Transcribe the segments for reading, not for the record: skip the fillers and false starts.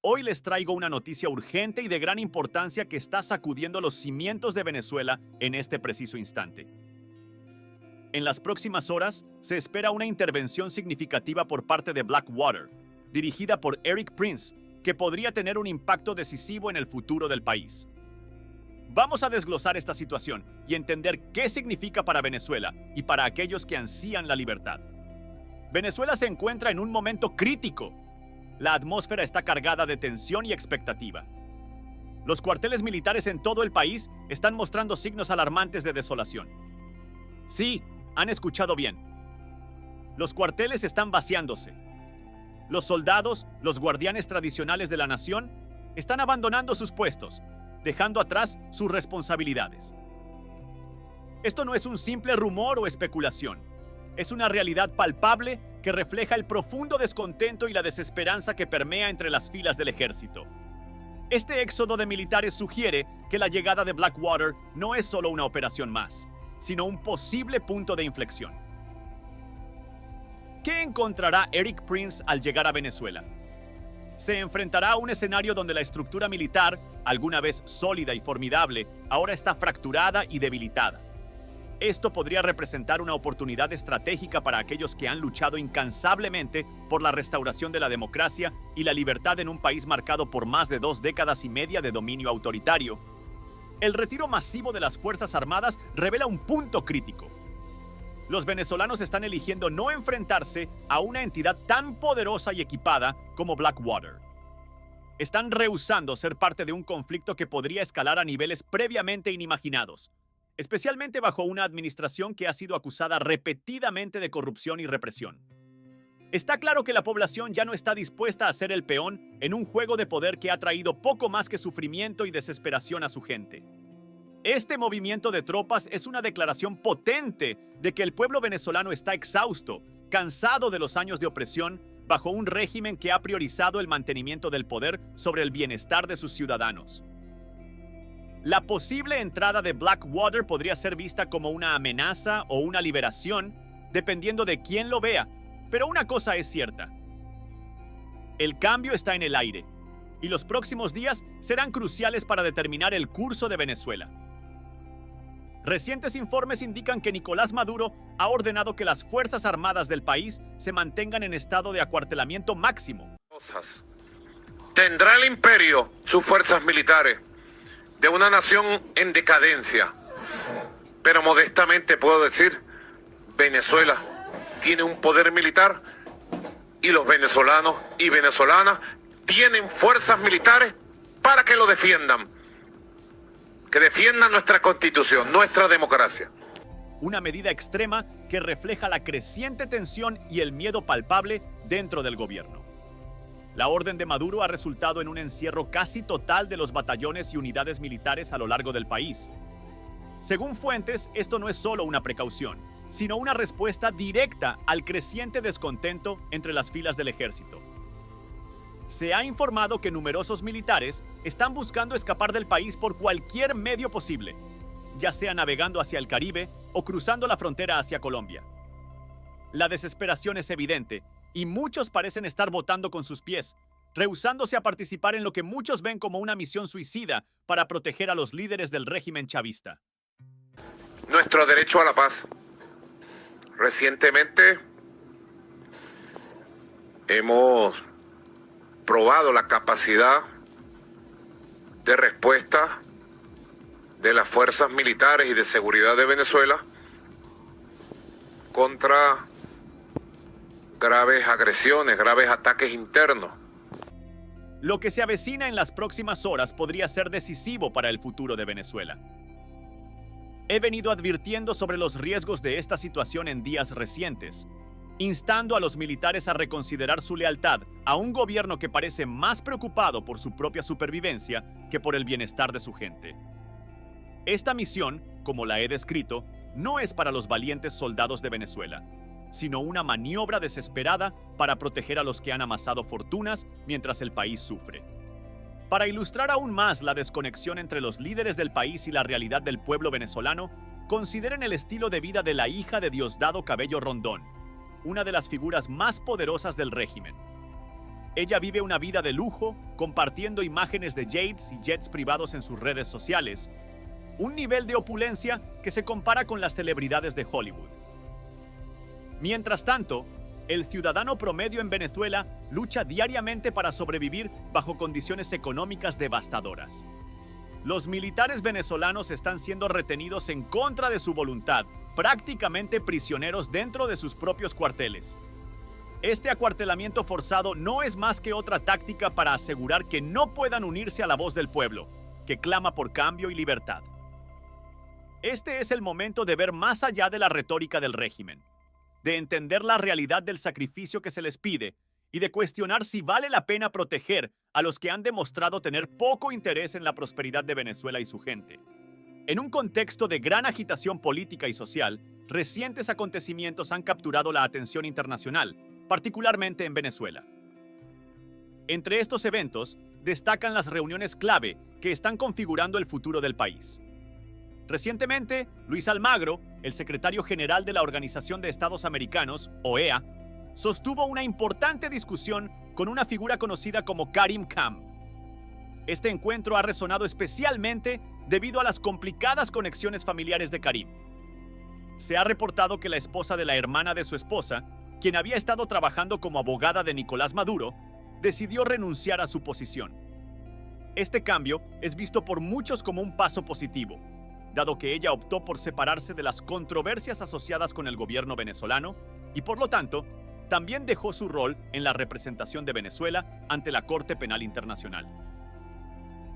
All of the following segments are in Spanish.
Hoy les traigo una noticia urgente y de gran importancia que está sacudiendo los cimientos de Venezuela en este preciso instante. En las próximas horas se espera una intervención significativa por parte de Blackwater, dirigida por Erik Prince, que podría tener un impacto decisivo en el futuro del país. Vamos a desglosar esta situación y entender qué significa para Venezuela y para aquellos que ansían la libertad. Venezuela se encuentra en un momento crítico. La atmósfera está cargada de tensión y expectativa. Los cuarteles militares en todo el país están mostrando signos alarmantes de desolación. Sí, han escuchado bien. Los cuarteles están vaciándose. Los soldados, los guardianes tradicionales de la nación, están abandonando sus puestos, dejando atrás sus responsabilidades. Esto no es un simple rumor o especulación. Es una realidad palpable que refleja el profundo descontento y la desesperanza que permea entre las filas del ejército. Este éxodo de militares sugiere que la llegada de Blackwater no es solo una operación más, sino un posible punto de inflexión. ¿Qué encontrará Erik Prince al llegar a Venezuela? Se enfrentará a un escenario donde la estructura militar, alguna vez sólida y formidable, ahora está fracturada y debilitada. Esto podría representar una oportunidad estratégica para aquellos que han luchado incansablemente por la restauración de la democracia y la libertad en un país marcado por más de 2 décadas y media de dominio autoritario. El retiro masivo de las Fuerzas Armadas revela un punto crítico. Los venezolanos están eligiendo no enfrentarse a una entidad tan poderosa y equipada como Blackwater. Están rehusando ser parte de un conflicto que podría escalar a niveles previamente inimaginados, especialmente bajo una administración que ha sido acusada repetidamente de corrupción y represión. Está claro que la población ya no está dispuesta a ser el peón en un juego de poder que ha traído poco más que sufrimiento y desesperación a su gente. Este movimiento de tropas es una declaración potente de que el pueblo venezolano está exhausto, cansado de los años de opresión, bajo un régimen que ha priorizado el mantenimiento del poder sobre el bienestar de sus ciudadanos. La posible entrada de Blackwater podría ser vista como una amenaza o una liberación, dependiendo de quién lo vea, pero una cosa es cierta. El cambio está en el aire, y los próximos días serán cruciales para determinar el curso de Venezuela. Recientes informes indican que Nicolás Maduro ha ordenado que las Fuerzas Armadas del país se mantengan en estado de acuartelamiento máximo. ¿Tendrá el imperio sus fuerzas militares de una nación en decadencia? Pero modestamente puedo decir, Venezuela tiene un poder militar y los venezolanos y venezolanas tienen fuerzas militares para que lo defiendan. Que defiendan nuestra constitución, nuestra democracia. Una medida extrema que refleja la creciente tensión y el miedo palpable dentro del gobierno. La orden de Maduro ha resultado en un encierro casi total de los batallones y unidades militares a lo largo del país. Según fuentes, esto no es solo una precaución, sino una respuesta directa al creciente descontento entre las filas del ejército. Se ha informado que numerosos militares están buscando escapar del país por cualquier medio posible, ya sea navegando hacia el Caribe o cruzando la frontera hacia Colombia. La desesperación es evidente y muchos parecen estar votando con sus pies, rehusándose a participar en lo que muchos ven como una misión suicida para proteger a los líderes del régimen chavista. Nuestro derecho a la paz. Recientemente hemos probado la capacidad de respuesta de las fuerzas militares y de seguridad de Venezuela contra graves agresiones, graves ataques internos. Lo que se avecina en las próximas horas podría ser decisivo para el futuro de Venezuela. He venido advirtiendo sobre los riesgos de esta situación en días recientes, instando a los militares a reconsiderar su lealtad a un gobierno que parece más preocupado por su propia supervivencia que por el bienestar de su gente. Esta misión, como la he descrito, no es para los valientes soldados de Venezuela, sino una maniobra desesperada para proteger a los que han amasado fortunas mientras el país sufre. Para ilustrar aún más la desconexión entre los líderes del país y la realidad del pueblo venezolano, consideren el estilo de vida de la hija de Diosdado Cabello Rondón, una de las figuras más poderosas del régimen. Ella vive una vida de lujo, compartiendo imágenes de yates y jets privados en sus redes sociales, un nivel de opulencia que se compara con las celebridades de Hollywood. Mientras tanto, el ciudadano promedio en Venezuela lucha diariamente para sobrevivir bajo condiciones económicas devastadoras. Los militares venezolanos están siendo retenidos en contra de su voluntad, prácticamente prisioneros dentro de sus propios cuarteles. Este acuartelamiento forzado no es más que otra táctica para asegurar que no puedan unirse a la voz del pueblo, que clama por cambio y libertad. Este es el momento de ver más allá de la retórica del régimen, de entender la realidad del sacrificio que se les pide y de cuestionar si vale la pena proteger a los que han demostrado tener poco interés en la prosperidad de Venezuela y su gente. En un contexto de gran agitación política y social, recientes acontecimientos han capturado la atención internacional, particularmente en Venezuela. Entre estos eventos, destacan las reuniones clave que están configurando el futuro del país. Recientemente, Luis Almagro, el secretario general de la Organización de Estados Americanos, OEA, sostuvo una importante discusión con una figura conocida como Karim Khan. Este encuentro ha resonado especialmente debido a las complicadas conexiones familiares de Karim. Se ha reportado que la esposa de la hermana de su esposa, quien había estado trabajando como abogada de Nicolás Maduro, decidió renunciar a su posición. Este cambio es visto por muchos como un paso positivo, dado que ella optó por separarse de las controversias asociadas con el gobierno venezolano y, por lo tanto, también dejó su rol en la representación de Venezuela ante la Corte Penal Internacional.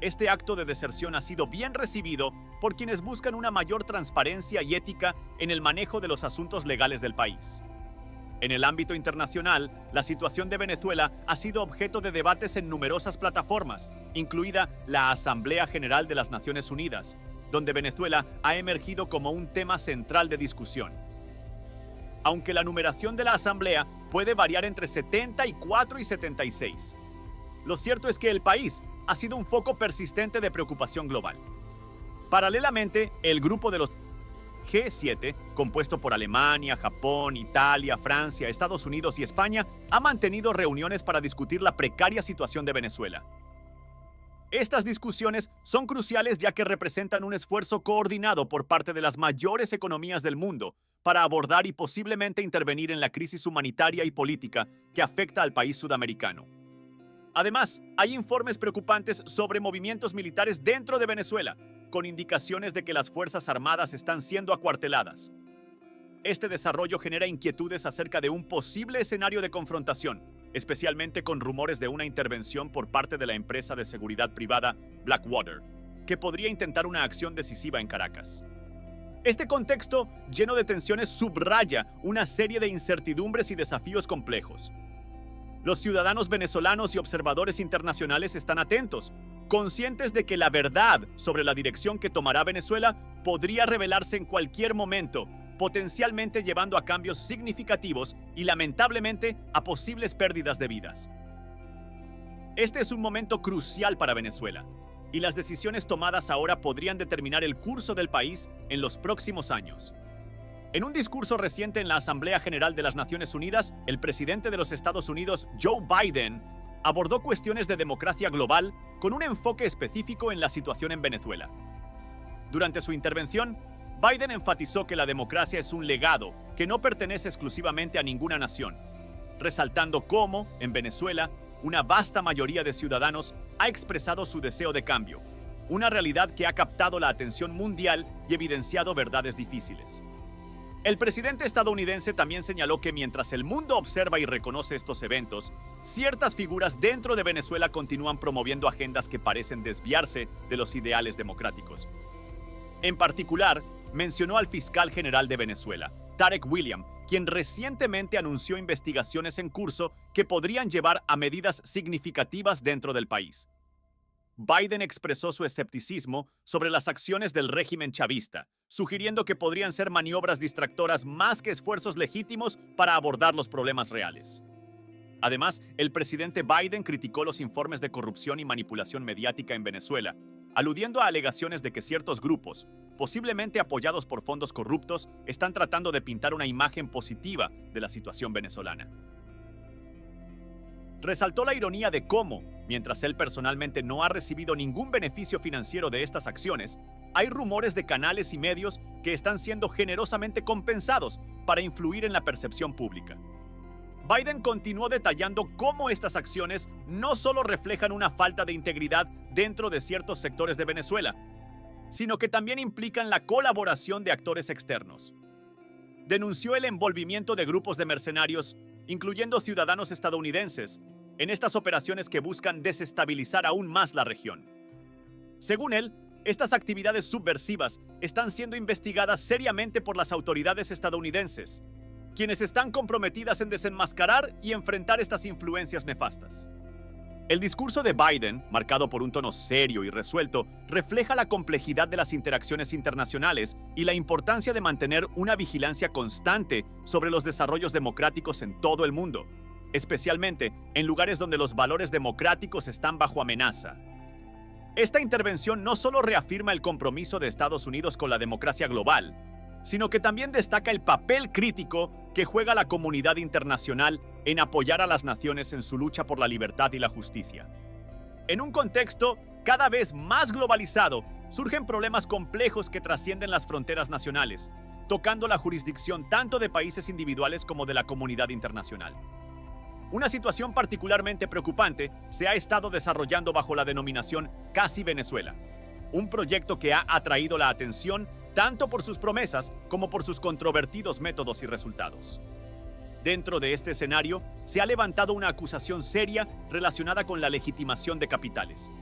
Este acto de deserción ha sido bien recibido por quienes buscan una mayor transparencia y ética en el manejo de los asuntos legales del país. En el ámbito internacional, la situación de Venezuela ha sido objeto de debates en numerosas plataformas, incluida la Asamblea General de las Naciones Unidas, donde Venezuela ha emergido como un tema central de discusión. Aunque la numeración de la Asamblea puede variar entre 74 y 76, lo cierto es que el país ha sido un foco persistente de preocupación global. Paralelamente, el grupo de los G7, compuesto por Alemania, Japón, Italia, Francia, Estados Unidos y España, ha mantenido reuniones para discutir la precaria situación de Venezuela. Estas discusiones son cruciales ya que representan un esfuerzo coordinado por parte de las mayores economías del mundo para abordar y posiblemente intervenir en la crisis humanitaria y política que afecta al país sudamericano. Además, hay informes preocupantes sobre movimientos militares dentro de Venezuela, con indicaciones de que las Fuerzas Armadas están siendo acuarteladas. Este desarrollo genera inquietudes acerca de un posible escenario de confrontación, especialmente con rumores de una intervención por parte de la empresa de seguridad privada Blackwater, que podría intentar una acción decisiva en Caracas. Este contexto, lleno de tensiones, subraya una serie de incertidumbres y desafíos complejos. Los ciudadanos venezolanos y observadores internacionales están atentos, conscientes de que la verdad sobre la dirección que tomará Venezuela podría revelarse en cualquier momento, potencialmente llevando a cambios significativos y lamentablemente a posibles pérdidas de vidas. Este es un momento crucial para Venezuela, y las decisiones tomadas ahora podrían determinar el curso del país en los próximos años. En un discurso reciente en la Asamblea General de las Naciones Unidas, el presidente de los Estados Unidos, Joe Biden, abordó cuestiones de democracia global con un enfoque específico en la situación en Venezuela. Durante su intervención, Biden enfatizó que la democracia es un legado que no pertenece exclusivamente a ninguna nación, resaltando cómo, en Venezuela, una vasta mayoría de ciudadanos ha expresado su deseo de cambio, una realidad que ha captado la atención mundial y evidenciado verdades difíciles. El presidente estadounidense también señaló que mientras el mundo observa y reconoce estos eventos, ciertas figuras dentro de Venezuela continúan promoviendo agendas que parecen desviarse de los ideales democráticos. En particular, mencionó al fiscal general de Venezuela, Tarek William, quien recientemente anunció investigaciones en curso que podrían llevar a medidas significativas dentro del país. Biden expresó su escepticismo sobre las acciones del régimen chavista, sugiriendo que podrían ser maniobras distractoras más que esfuerzos legítimos para abordar los problemas reales. Además, el presidente Biden criticó los informes de corrupción y manipulación mediática en Venezuela, aludiendo a alegaciones de que ciertos grupos, posiblemente apoyados por fondos corruptos, están tratando de pintar una imagen positiva de la situación venezolana. Resaltó la ironía de cómo, mientras él personalmente no ha recibido ningún beneficio financiero de estas acciones, hay rumores de canales y medios que están siendo generosamente compensados para influir en la percepción pública. Biden continuó detallando cómo estas acciones no solo reflejan una falta de integridad dentro de ciertos sectores de Venezuela, sino que también implican la colaboración de actores externos. Denunció el envolvimiento de grupos de mercenarios, incluyendo ciudadanos estadounidenses, en estas operaciones que buscan desestabilizar aún más la región. Según él, estas actividades subversivas están siendo investigadas seriamente por las autoridades estadounidenses, quienes están comprometidas en desenmascarar y enfrentar estas influencias nefastas. El discurso de Biden, marcado por un tono serio y resuelto, refleja la complejidad de las interacciones internacionales y la importancia de mantener una vigilancia constante sobre los desarrollos democráticos en todo el mundo, especialmente en lugares donde los valores democráticos están bajo amenaza. Esta intervención no solo reafirma el compromiso de Estados Unidos con la democracia global, sino que también destaca el papel crítico que juega la comunidad internacional en apoyar a las naciones en su lucha por la libertad y la justicia. En un contexto cada vez más globalizado, surgen problemas complejos que trascienden las fronteras nacionales, tocando la jurisdicción tanto de países individuales como de la comunidad internacional. Una situación particularmente preocupante se ha estado desarrollando bajo la denominación Casi Venezuela, un proyecto que ha atraído la atención tanto por sus promesas como por sus controvertidos métodos y resultados. Dentro de este escenario, se ha levantado una acusación seria relacionada con la legitimación de capitales.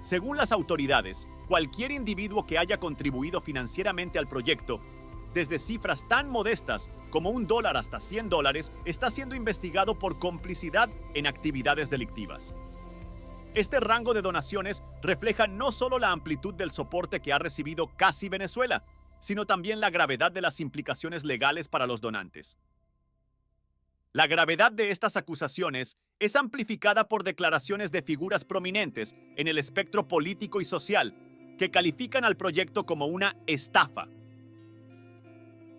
Según las autoridades, cualquier individuo que haya contribuido financieramente al proyecto, desde cifras tan modestas como $1 hasta $100, está siendo investigado por complicidad en actividades delictivas. Este rango de donaciones refleja no solo la amplitud del soporte que ha recibido Casi Venezuela, sino también la gravedad de las implicaciones legales para los donantes. La gravedad de estas acusaciones es amplificada por declaraciones de figuras prominentes en el espectro político y social que califican al proyecto como una estafa.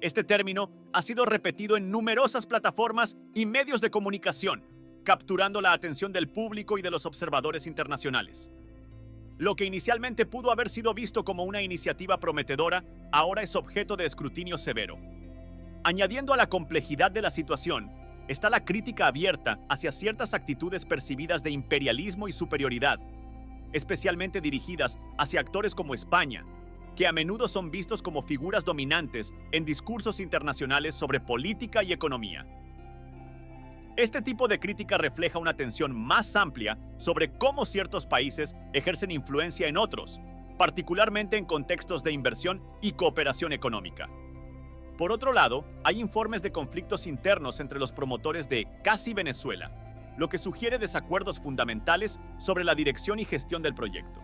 Este término ha sido repetido en numerosas plataformas y medios de comunicación, capturando la atención del público y de los observadores internacionales. Lo que inicialmente pudo haber sido visto como una iniciativa prometedora, ahora es objeto de escrutinio severo. Añadiendo a la complejidad de la situación, está la crítica abierta hacia ciertas actitudes percibidas de imperialismo y superioridad, especialmente dirigidas hacia actores como España, que a menudo son vistos como figuras dominantes en discursos internacionales sobre política y economía. Este tipo de crítica refleja una tensión más amplia sobre cómo ciertos países ejercen influencia en otros, particularmente en contextos de inversión y cooperación económica. Por otro lado, hay informes de conflictos internos entre los promotores de Casi Venezuela, lo que sugiere desacuerdos fundamentales sobre la dirección y gestión del proyecto.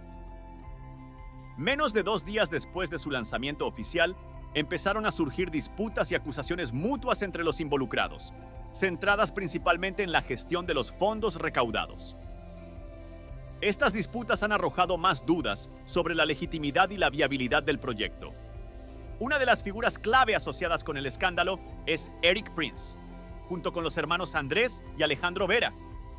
Menos de 2 días después de su lanzamiento oficial, empezaron a surgir disputas y acusaciones mutuas entre los involucrados, centradas principalmente en la gestión de los fondos recaudados. Estas disputas han arrojado más dudas sobre la legitimidad y la viabilidad del proyecto. Una de las figuras clave asociadas con el escándalo es Eric Prince, junto con los hermanos Andrés y Alejandro Vera,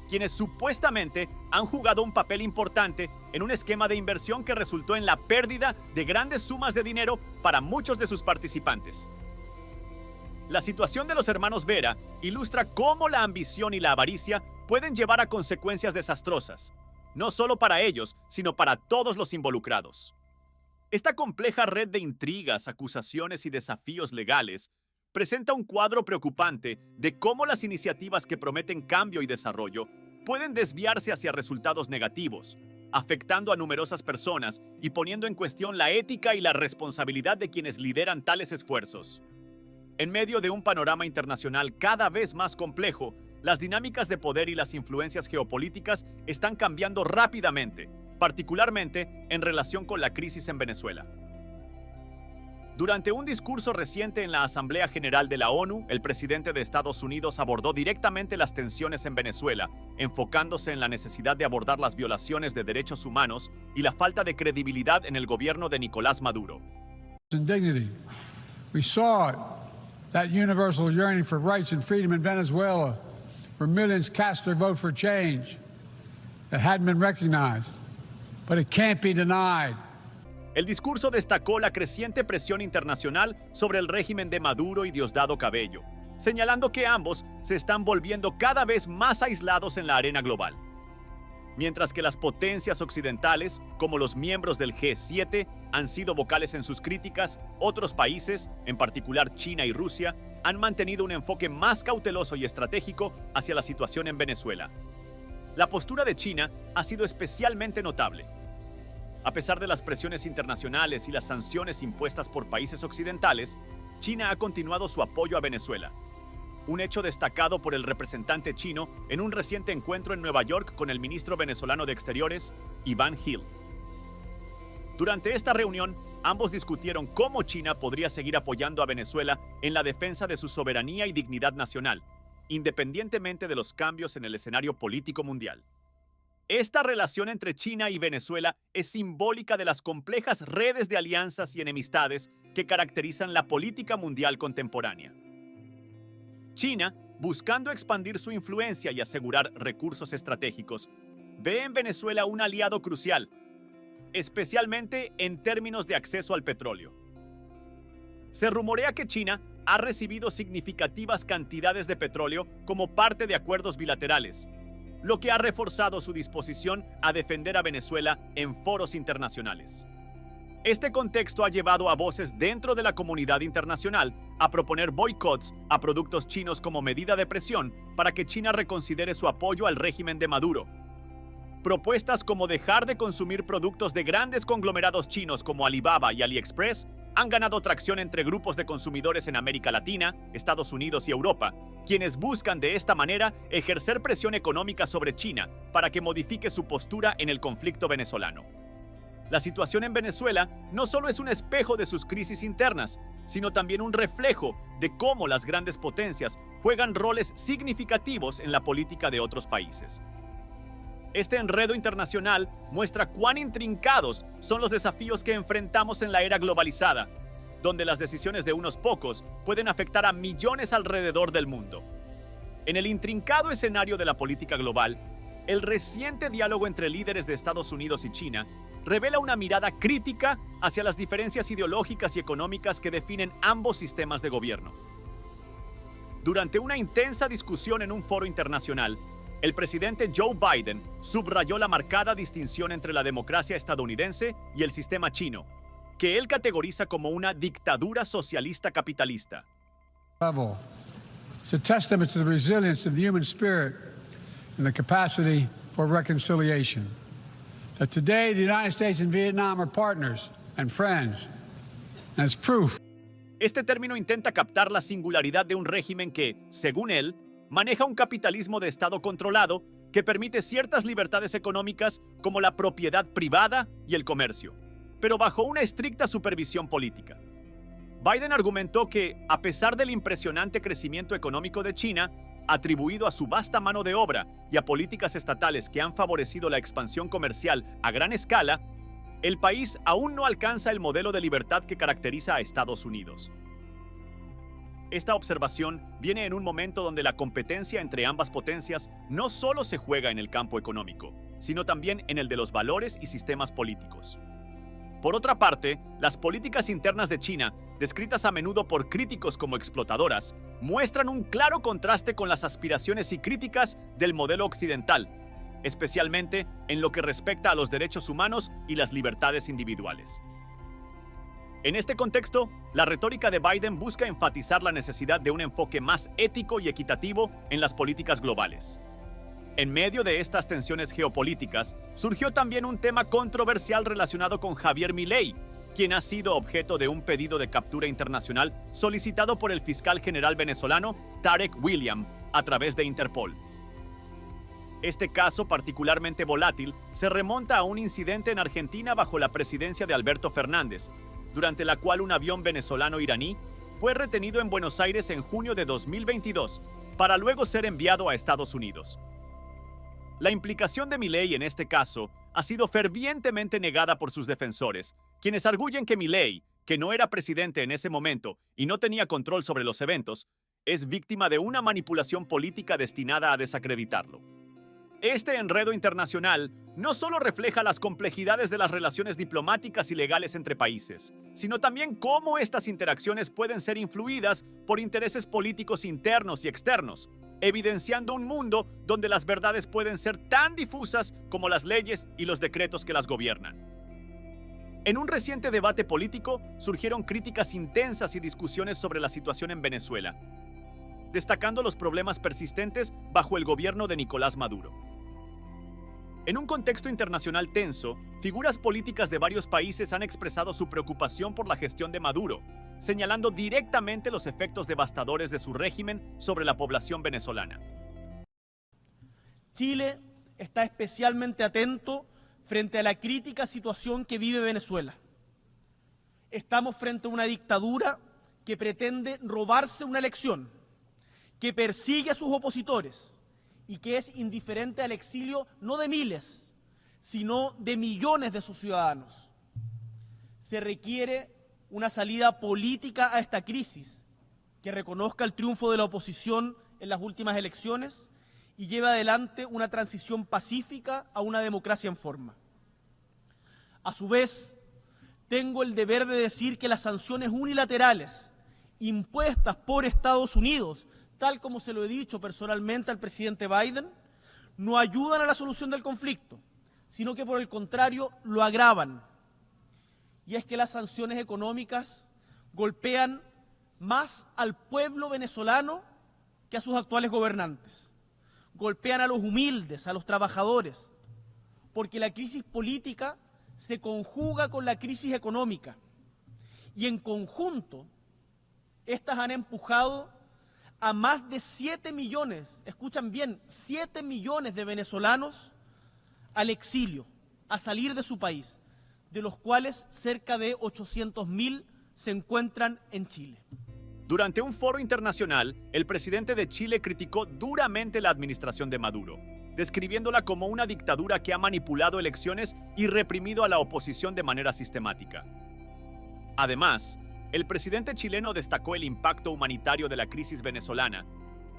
quienes supuestamente han jugado un papel importante en un esquema de inversión que resultó en la pérdida de grandes sumas de dinero para muchos de sus participantes. La situación de los hermanos Vera ilustra cómo la ambición y la avaricia pueden llevar a consecuencias desastrosas, no solo para ellos, sino para todos los involucrados. Esta compleja red de intrigas, acusaciones y desafíos legales presenta un cuadro preocupante de cómo las iniciativas que prometen cambio y desarrollo pueden desviarse hacia resultados negativos, afectando a numerosas personas y poniendo en cuestión la ética y la responsabilidad de quienes lideran tales esfuerzos. En medio de un panorama internacional cada vez más complejo, las dinámicas de poder y las influencias geopolíticas están cambiando rápidamente, particularmente en relación con la crisis en Venezuela. Durante un discurso reciente en la Asamblea General de la ONU, el presidente de Estados Unidos abordó directamente las tensiones en Venezuela, enfocándose en la necesidad de abordar las violaciones de derechos humanos y la falta de credibilidad en el gobierno de Nicolás Maduro. We saw that universal yearning for rights and freedom in Venezuela where millions cast their vote for change that hadn't been recognized, but it can't be denied. El discurso destacó la creciente presión internacional sobre el régimen de Maduro y Diosdado Cabello, señalando que ambos se están volviendo cada vez más aislados en la arena global. Mientras que las potencias occidentales, como los miembros del G7, han sido vocales en sus críticas, otros países, en particular China y Rusia, han mantenido un enfoque más cauteloso y estratégico hacia la situación en Venezuela. La postura de China ha sido especialmente notable. A pesar de las presiones internacionales y las sanciones impuestas por países occidentales, China ha continuado su apoyo a Venezuela. Un hecho destacado por el representante chino en un reciente encuentro en Nueva York con el ministro venezolano de Exteriores, Iván Gil. Durante esta reunión, ambos discutieron cómo China podría seguir apoyando a Venezuela en la defensa de su soberanía y dignidad nacional, independientemente de los cambios en el escenario político mundial. Esta relación entre China y Venezuela es simbólica de las complejas redes de alianzas y enemistades que caracterizan la política mundial contemporánea. China, buscando expandir su influencia y asegurar recursos estratégicos, ve en Venezuela un aliado crucial, especialmente en términos de acceso al petróleo. Se rumorea que China ha recibido significativas cantidades de petróleo como parte de acuerdos bilaterales, lo que ha reforzado su disposición a defender a Venezuela en foros internacionales. Este contexto ha llevado a voces dentro de la comunidad internacional a proponer boicots a productos chinos como medida de presión para que China reconsidere su apoyo al régimen de Maduro. Propuestas como dejar de consumir productos de grandes conglomerados chinos como Alibaba y AliExpress han ganado tracción entre grupos de consumidores en América Latina, Estados Unidos y Europa, quienes buscan de esta manera ejercer presión económica sobre China para que modifique su postura en el conflicto venezolano. La situación en Venezuela no solo es un espejo de sus crisis internas, sino también un reflejo de cómo las grandes potencias juegan roles significativos en la política de otros países. Este enredo internacional muestra cuán intrincados son los desafíos que enfrentamos en la era globalizada, donde las decisiones de unos pocos pueden afectar a millones alrededor del mundo. En el intrincado escenario de la política global, el reciente diálogo entre líderes de Estados Unidos y China revela una mirada crítica hacia las diferencias ideológicas y económicas que definen ambos sistemas de gobierno. Durante una intensa discusión en un foro internacional, el presidente Joe Biden subrayó la marcada distinción entre la democracia estadounidense y el sistema chino, que él categoriza como una dictadura socialista capitalista. It's a testament to the resilience of the human spirit and the capacity for reconciliation. That today the United States and Vietnam are partners and friends, and it's proof. Este término intenta captar la singularidad de un régimen que, según él, maneja un capitalismo de Estado controlado que permite ciertas libertades económicas como la propiedad privada y el comercio, pero bajo una estricta supervisión política. Biden argumentó que, a pesar del impresionante crecimiento económico de China, atribuido a su vasta mano de obra y a políticas estatales que han favorecido la expansión comercial a gran escala, el país aún no alcanza el modelo de libertad que caracteriza a Estados Unidos. Esta observación viene en un momento donde la competencia entre ambas potencias no solo se juega en el campo económico, sino también en el de los valores y sistemas políticos. Por otra parte, las políticas internas de China, descritas a menudo por críticos como explotadoras, muestran un claro contraste con las aspiraciones y críticas del modelo occidental, especialmente en lo que respecta a los derechos humanos y las libertades individuales. En este contexto, la retórica de Biden busca enfatizar la necesidad de un enfoque más ético y equitativo en las políticas globales. En medio de estas tensiones geopolíticas, surgió también un tema controversial relacionado con Javier Milei, quien ha sido objeto de un pedido de captura internacional solicitado por el fiscal general venezolano Tarek William a través de Interpol. Este caso particularmente volátil se remonta a un incidente en Argentina bajo la presidencia de Alberto Fernández, durante la cual un avión venezolano-iraní fue retenido en Buenos Aires en junio de 2022 para luego ser enviado a Estados Unidos. La implicación de Milei en este caso ha sido fervientemente negada por sus defensores, quienes arguyen que Milei, que no era presidente en ese momento y no tenía control sobre los eventos, es víctima de una manipulación política destinada a desacreditarlo. Este enredo internacional no solo refleja las complejidades de las relaciones diplomáticas y legales entre países, sino también cómo estas interacciones pueden ser influidas por intereses políticos internos y externos, evidenciando un mundo donde las verdades pueden ser tan difusas como las leyes y los decretos que las gobiernan. En un reciente debate político surgieron críticas intensas y discusiones sobre la situación en Venezuela, destacando los problemas persistentes bajo el gobierno de Nicolás Maduro. En un contexto internacional tenso, figuras políticas de varios países han expresado su preocupación por la gestión de Maduro, señalando directamente los efectos devastadores de su régimen sobre la población venezolana. Chile está especialmente atento frente a la crítica situación que vive Venezuela. Estamos frente a una dictadura que pretende robarse una elección, que persigue a sus opositores y que es indiferente al exilio no de miles, sino de millones de sus ciudadanos. Se requiere una salida política a esta crisis que reconozca el triunfo de la oposición en las últimas elecciones y lleve adelante una transición pacífica a una democracia en forma. A su vez, tengo el deber de decir que las sanciones unilaterales impuestas por Estados Unidos, tal como se lo he dicho personalmente al presidente Biden, no ayudan a la solución del conflicto, sino que por el contrario lo agravan. Y es que las sanciones económicas golpean más al pueblo venezolano que a sus actuales gobernantes. Golpean a los humildes, a los trabajadores, porque la crisis política se conjuga con la crisis económica. Y en conjunto, estas han empujado a más de 7 millones, escuchan bien, 7 millones de venezolanos al exilio, a salir de su país, de los cuales cerca de 800.000 se encuentran en Chile. Durante un foro internacional, el presidente de Chile criticó duramente la administración de Maduro, describiéndola como una dictadura que ha manipulado elecciones y reprimido a la oposición de manera sistemática. Además, el presidente chileno destacó el impacto humanitario de la crisis venezolana,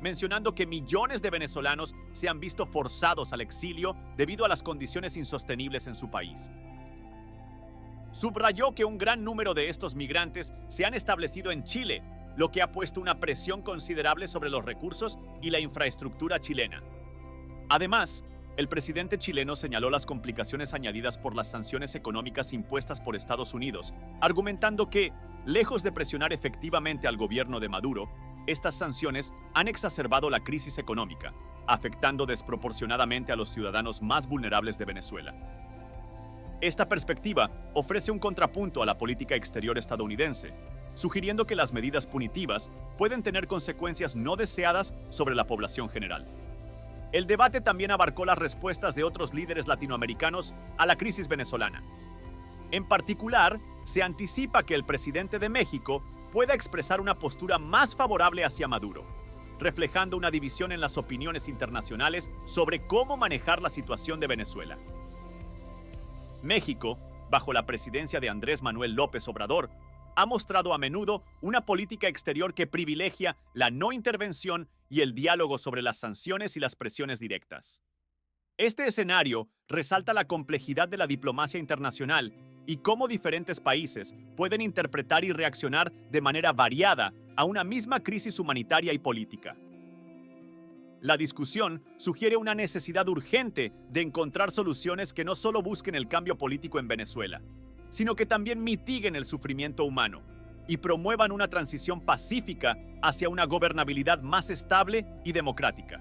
mencionando que millones de venezolanos se han visto forzados al exilio debido a las condiciones insostenibles en su país. Subrayó que un gran número de estos migrantes se han establecido en Chile, lo que ha puesto una presión considerable sobre los recursos y la infraestructura chilena. Además, el presidente chileno señaló las complicaciones añadidas por las sanciones económicas impuestas por Estados Unidos, argumentando que, lejos de presionar efectivamente al gobierno de Maduro, estas sanciones han exacerbado la crisis económica, afectando desproporcionadamente a los ciudadanos más vulnerables de Venezuela. Esta perspectiva ofrece un contrapunto a la política exterior estadounidense, sugiriendo que las medidas punitivas pueden tener consecuencias no deseadas sobre la población general. El debate también abarcó las respuestas de otros líderes latinoamericanos a la crisis venezolana. En particular, se anticipa que el presidente de México pueda expresar una postura más favorable hacia Maduro, reflejando una división en las opiniones internacionales sobre cómo manejar la situación de Venezuela. México, bajo la presidencia de Andrés Manuel López Obrador, ha mostrado a menudo una política exterior que privilegia la no intervención y el diálogo sobre las sanciones y las presiones directas. Este escenario resalta la complejidad de la diplomacia internacional y cómo diferentes países pueden interpretar y reaccionar de manera variada a una misma crisis humanitaria y política. La discusión sugiere una necesidad urgente de encontrar soluciones que no solo busquen el cambio político en Venezuela, sino que también mitiguen el sufrimiento humano y promuevan una transición pacífica hacia una gobernabilidad más estable y democrática.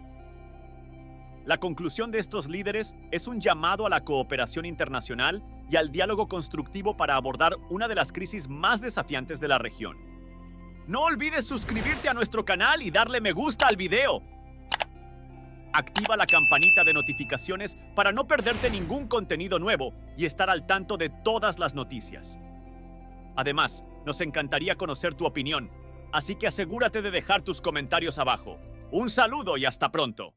La conclusión de estos líderes es un llamado a la cooperación internacional y al diálogo constructivo para abordar una de las crisis más desafiantes de la región. No olvides suscribirte a nuestro canal y darle me gusta al video. Activa la campanita de notificaciones para no perderte ningún contenido nuevo y estar al tanto de todas las noticias. Además, nos encantaría conocer tu opinión, así que asegúrate de dejar tus comentarios abajo. Un saludo y hasta pronto.